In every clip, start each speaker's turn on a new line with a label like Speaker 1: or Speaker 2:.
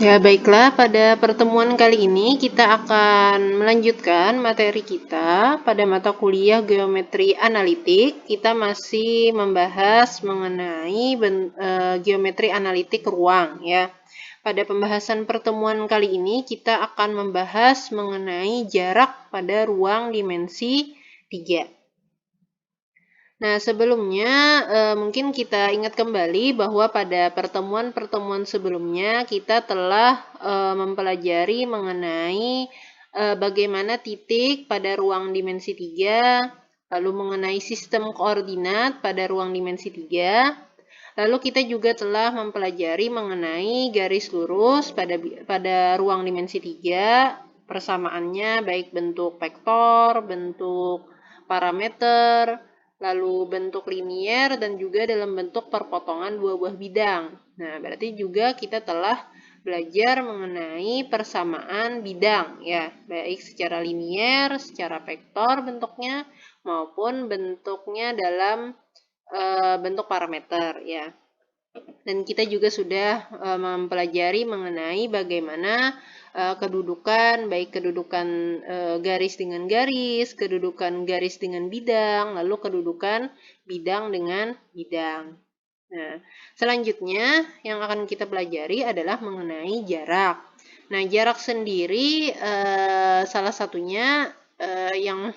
Speaker 1: Ya, baiklah, pada pertemuan kali ini kita akan melanjutkan materi kita pada mata kuliah geometri analitik. Kita masih membahas mengenai geometri analitik ruang ya. Pada pembahasan pertemuan kali ini kita akan membahas mengenai jarak pada ruang dimensi 3. Nah, sebelumnya mungkin kita ingat kembali bahwa pada pertemuan-pertemuan sebelumnya kita telah mempelajari mengenai bagaimana titik pada ruang dimensi 3, lalu mengenai sistem koordinat pada ruang dimensi 3. Lalu kita juga telah mempelajari mengenai garis lurus pada ruang dimensi 3, persamaannya baik bentuk vektor, bentuk parameter, lalu bentuk linier, dan juga dalam bentuk perpotongan dua buah bidang. Nah, berarti juga kita telah belajar mengenai persamaan bidang ya, baik secara linier, secara vektor bentuknya, maupun bentuknya dalam bentuk parameter ya. Dan kita juga sudah mempelajari mengenai bagaimana kedudukan, baik kedudukan garis dengan garis, kedudukan garis dengan bidang, lalu kedudukan bidang dengan bidang. Nah, selanjutnya yang akan kita pelajari adalah mengenai jarak. Nah, jarak sendiri salah satunya yang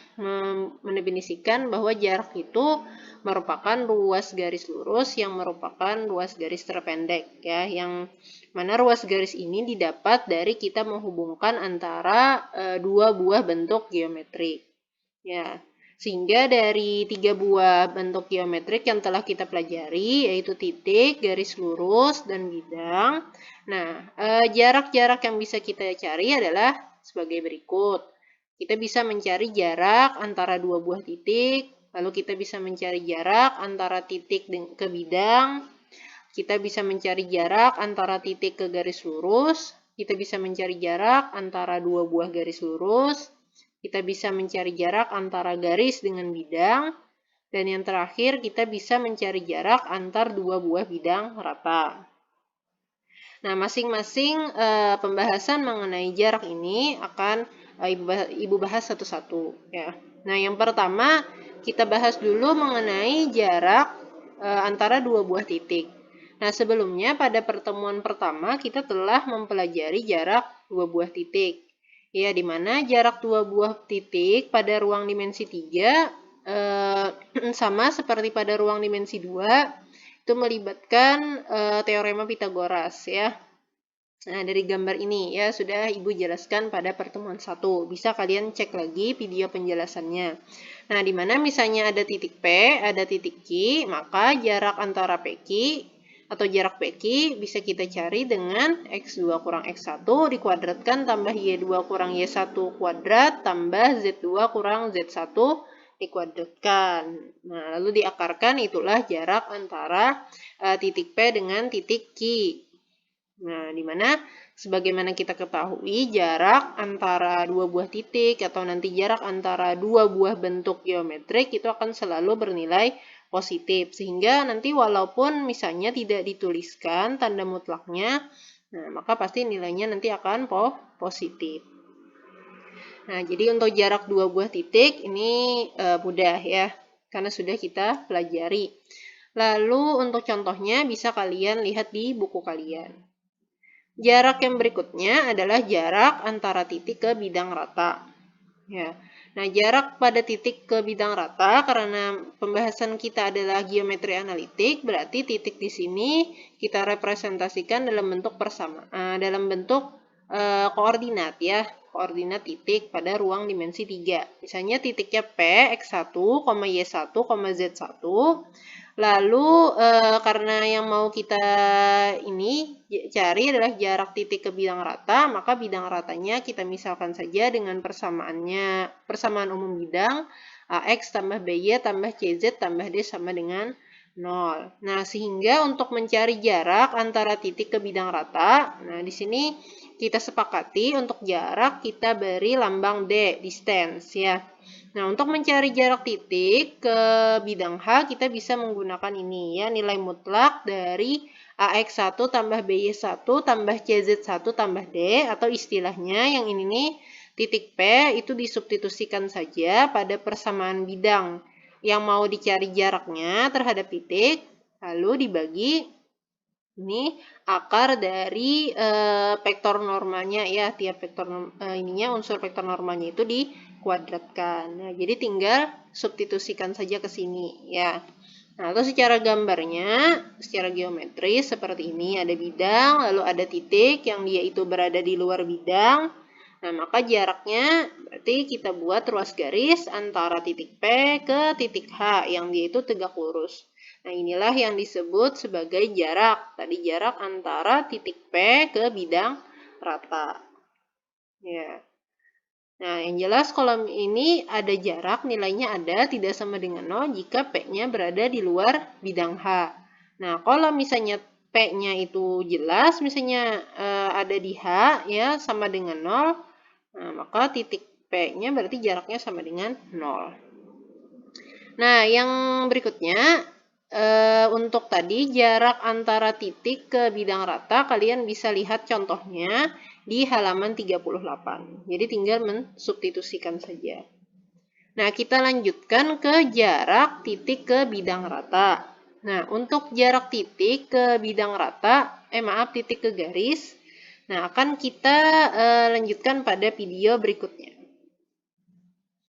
Speaker 1: mendefinisikan bahwa jarak itu merupakan ruas garis lurus yang merupakan ruas garis terpendek ya, yang mana ruas garis ini didapat dari kita menghubungkan antara dua buah bentuk geometrik ya. Sehingga dari 3 buah bentuk geometrik yang telah kita pelajari, yaitu titik, garis lurus, dan bidang. Nah, jarak-jarak yang bisa kita cari adalah sebagai berikut. Kita bisa mencari jarak antara dua buah titik, lalu kita bisa mencari jarak antara titik ke bidang, kita bisa mencari jarak antara titik ke garis lurus, kita bisa mencari jarak antara dua buah garis lurus, kita bisa mencari jarak antara garis dengan bidang, dan yang terakhir kita bisa mencari jarak antar dua buah bidang rata. Nah, masing-masing pembahasan mengenai jarak ini akan Ibu bahas satu-satu ya. Nah, yang pertama kita bahas dulu mengenai jarak antara dua buah titik. Nah, sebelumnya pada pertemuan pertama kita telah mempelajari jarak dua buah titik. Ya, di mana jarak dua buah titik pada ruang dimensi 3 sama seperti pada ruang dimensi 2 itu melibatkan teorema Pitagoras ya. Nah, dari gambar ini ya sudah Ibu jelaskan pada pertemuan 1. Bisa kalian cek lagi video penjelasannya. Nah, di mana misalnya ada titik P, ada titik Q, maka jarak antara PQ atau jarak PQ bisa kita cari dengan X2 kurang X1 dikuadratkan tambah Y2 kurang Y1 kuadrat tambah Z2 kurang Z1 dikuadratkan. Nah, lalu diakarkan, itulah jarak antara titik P dengan titik Q. Nah, di mana sebagaimana kita ketahui jarak antara dua buah titik atau nanti jarak antara dua buah bentuk geometrik itu akan selalu bernilai positif. Sehingga nanti walaupun misalnya tidak dituliskan tanda mutlaknya, nah maka pasti nilainya nanti akan positif. Nah, jadi untuk jarak dua buah titik ini mudah ya, karena sudah kita pelajari. Lalu untuk contohnya bisa kalian lihat di buku kalian. Jarak yang berikutnya adalah jarak antara titik ke bidang rata. Ya. Nah, jarak pada titik ke bidang rata karena pembahasan kita adalah geometri analitik, berarti titik di sini kita representasikan dalam bentuk dalam bentuk koordinat ya, koordinat titik pada ruang dimensi 3. Misalnya titiknya P, X1, Y1, Z1. Lalu karena yang mau kita ini cari adalah jarak titik ke bidang rata, maka bidang ratanya kita misalkan saja dengan persamaan umum bidang AX tambah BY tambah CZ tambah D sama dengan 0. Nah, sehingga untuk mencari jarak antara titik ke bidang rata, nah di sini kita sepakati untuk jarak kita beri lambang D, distance ya. Nah, untuk mencari jarak titik ke bidang H, kita bisa menggunakan ini ya, nilai mutlak dari AX1 tambah BY1 tambah CZ1 tambah D, atau istilahnya yang ini nih, titik P itu disubstitusikan saja pada persamaan bidang yang mau dicari jaraknya terhadap titik, lalu dibagi ini akar dari vektor normalnya ya, tiap vektor ininya unsur vektor normalnya itu dikuadratkan. Nah, jadi tinggal substitusikan saja ke sini ya. Nah, atau secara gambarnya, secara geometris seperti ini, ada bidang, lalu ada titik yang dia itu berada di luar bidang. Nah, maka jaraknya berarti kita buat ruas garis antara titik P ke titik H yang dia itu tegak lurus. Nah, inilah yang disebut sebagai jarak. Tadi jarak antara titik P ke bidang rata. Ya. Nah, yang jelas kolom ini ada jarak, nilainya ada, tidak sama dengan 0 jika P-nya berada di luar bidang H. Nah, kalau misalnya P-nya itu jelas, misalnya ada di H, ya sama dengan 0, nah, maka titik P-nya berarti jaraknya sama dengan 0. Nah, yang berikutnya, untuk tadi jarak antara titik ke bidang rata, kalian bisa lihat contohnya di halaman 38. Jadi tinggal mensubstitusikan saja. Nah, kita lanjutkan ke jarak titik ke bidang rata. Nah, untuk jarak titik ke bidang rata, titik ke garis. Nah, akan kita lanjutkan pada video berikutnya.